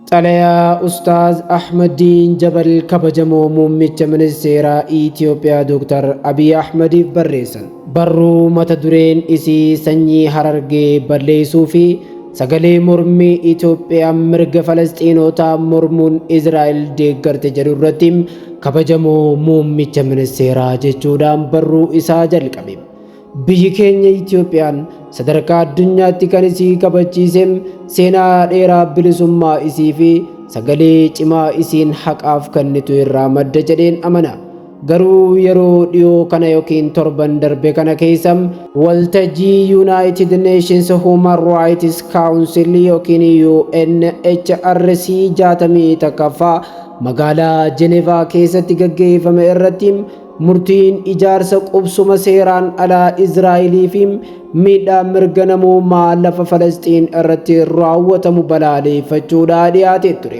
Xalayaa Ustaaz Ahmadiin Jabal kabajamoo muummicha ministeeraa Itoophiyaa Dr. Abiy Ahmadiif barreessan. Barruu mata dureen isii sanyii Harargee balleessuu fi sagalee mormii Itoophiyaa mirga Falasxiinotaa mormuun Izraa'el deeggarte jedhu irratti kabajamoo muummicha ministeeraa jechuudhaan barruu isaa jalqabe. Biyyi keenya Itoophiyaan sadarkaa addunyaatti kan isii kabachiise seenaa dheeraa bilisummaa isii fi sagalee cimaa isiin haqaaf kennitu irraa madda jedheen amana. Garuu yeroo dhiyoo kana yookiin torban darbe kana keessa waltajjii United Nations Human Rights Council yookiin UNHRC 61ffaa magaalaa Jenevaa keessatti gaggeeffame irratti murtiin ijaarsa qubsuma seeraan alaa Izraa'elii fi miidhaa mirga namummaa lafa Falasxiin irratti raawwatamu balaaleffachuudhaan dhiyaatee ture.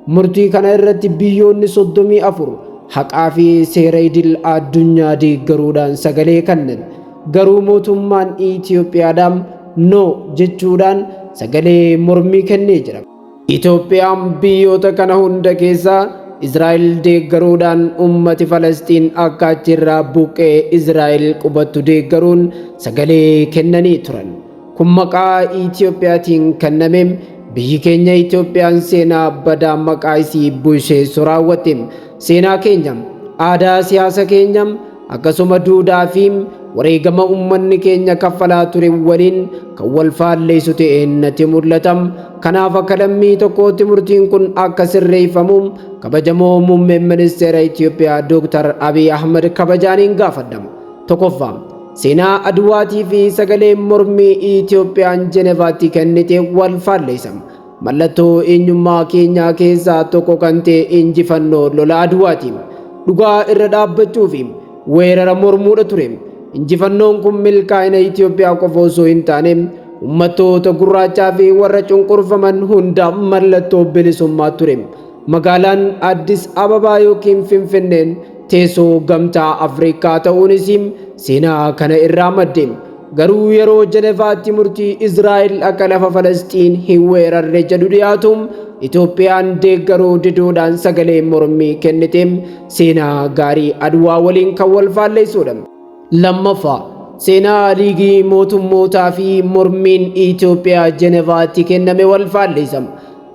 Murtii kana irratti biyyoonni 34 haqaa fi seera idil addunyaa deeggaruudhaan sagalee kennan. Garuu mootummaan Itoophiyaadhaan no jechuudhaan sagalee mormii kennee jira. Itoophiyaan biyyoota kana hunda keessaa Izraa'el deeggaruudhaan ummati Falasxiin akka achirraa buqqee Izraa'el qubattu deeggaruun sagalee kennanii turan. Kun maqaa Itoophiyaatiin kenname. Biyyi keenya Itoophiyaan seenaa badaa maqaa isii bulcheessu raawwatte. Seenaa keenya, aadaa siyaasa keenya, akkasuma duudhaa fi wareegama ummanni keenya kaffalaa ture waliin kan wal faalleessu ta'een natti mul'ata. Kanaaf akka lammii tokkootti murtiin kun akka sirreeffamu kabajamoo muummeen ministeera Itoophiyaa Dr. Abiy Ahmed kabajaaniin gaafadha. Tokkoffaa, seenaa Aduwaatii fi sagalee mormii Itoophiyaan Jenevaatti kennite wal faalleessa. Mallattoo eenyummaa keenyaa keessaa tokko kan ta'e injifannoo lola Aduwaati. Dhugaa irra dhaabbachuu fi weerara mormuudha ture. Injifannoon kun milkaa'ina Itoophiyaa qofa osoo hin taane ummattoota gurraachaa fi warra cunqurfaman hundaaf mallattoo bilisummaa ture. Magaalaan Addis Ababaa yookiin Finfinneen teessoo gamtaa Afrikaa ta'uunis seenaa kana irraa madde. Garuu yeroo Jenevaatti murtii Izraa'el akka lafa Falasxiin hin weerarre jedhu dhiyaatu Itoophiyaan deeggaruu diduudhaan sagalee mormii kennite. Seenaa gaarii Aduwaa waliin kan wal faalleessudha. Lammaffaa, seenaa liigii mootummootaa fi mormiin Itoophiyaa Jenevaatti kenname wal faalleessa.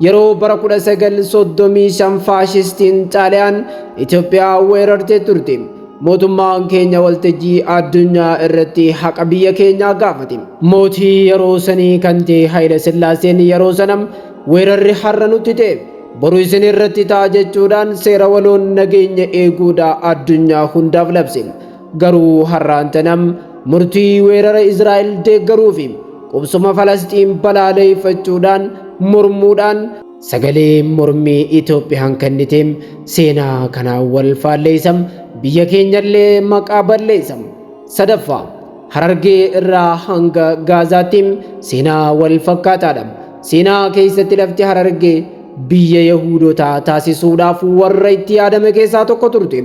Yeroo bara 1935 faashistiin Xaaliyaan Itoophiyaa weerartee turte. Mootummaan keenya waltajjii addunyaa irratti haqa biyya keenyaa gaafate. Mootii yeroo sanii kan ta'e Haayile Sillaaseen yeroo sana weerarri har'a nutti ta'e boru isin irratti ta'a jechuudhaan seera waloon nageenya eeguudhaa addunyaa hundaaf labse. Garuu har'aan tanam murtii weerara Izraa'el deeggaruu fi qubsuma Falasxiin balaaleffachuudhaan mormuudhaan sagalee mormii Itoophiyaan kennite. Seenaa kanaan wal faalleessa. Biyya keenyallee maqaa balleessa. Sadaffaa, Harargee irraa hanga Gaazaatti seenaa wal fakkaataadha. Seenaa keessatti lafti Harargee biyya Yahuudotaa taasisuudhaaf warra itti yaadame keessaa tokko turte.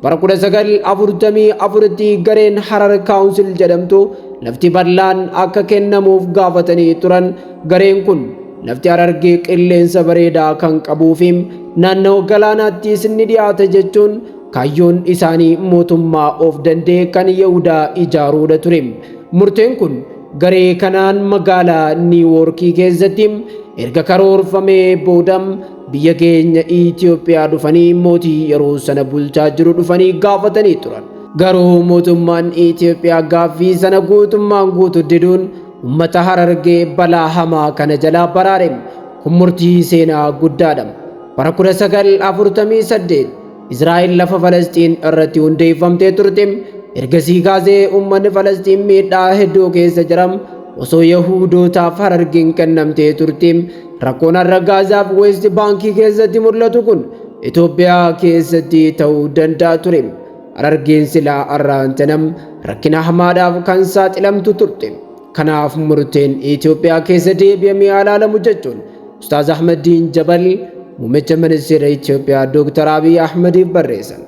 Bara 1944tti gareen Harar Kaawunsil jedhamtu lafti bal'aan akka kennamuuf gaafatanii turan. Gareen kun lafti Harargee qilleensa bareedaa kan qabuu fi naannoo galaanaattis ni dhiyaata jechuun kaayyoon isaanii mootummaa of danda'e kan Yahudaa ijaaruudha ture. Murteen kun garee kanaan magaalaa Niiwoorkii keessatti erga karoorfamee booda biyya keenya Itoophiyaa dhufanii mootii yeroo sana bulchaa jiru dhufanii gaafatanii turan. Garuu mootummaan Itoophiyaa gaaffii sana guutummaan guutuu diduun ummata Harargee balaa hamaa kana jalaa baraare. Kun murtii seenaa guddaadha. Bara 1948 Izraa'el lafa Falasxiin irratti hundeeffamtee turte. Ergasii kaasee uummanni Falasxiin miidhaa hedduu keessa jira. Osoo Yahudootaaf Harargeen kennamtee turte. Rakkoon har'a Gaazaaf Weest Baankii keessatti mul'atu kun Itoophiyaa keessatti ta'uu danda'a ture. Harargeen silaa har'aan tanam rakkina hamaadhaaf kan saaxilamtu turte. Kanaaf murteen Itoophiyaa keessa deebi'amee ilaalamu jechuun Ustaaz Ahmadiin Jabal muummicha ministeera Itoophiyaa Dr. Abiy Ahmediif barreessan.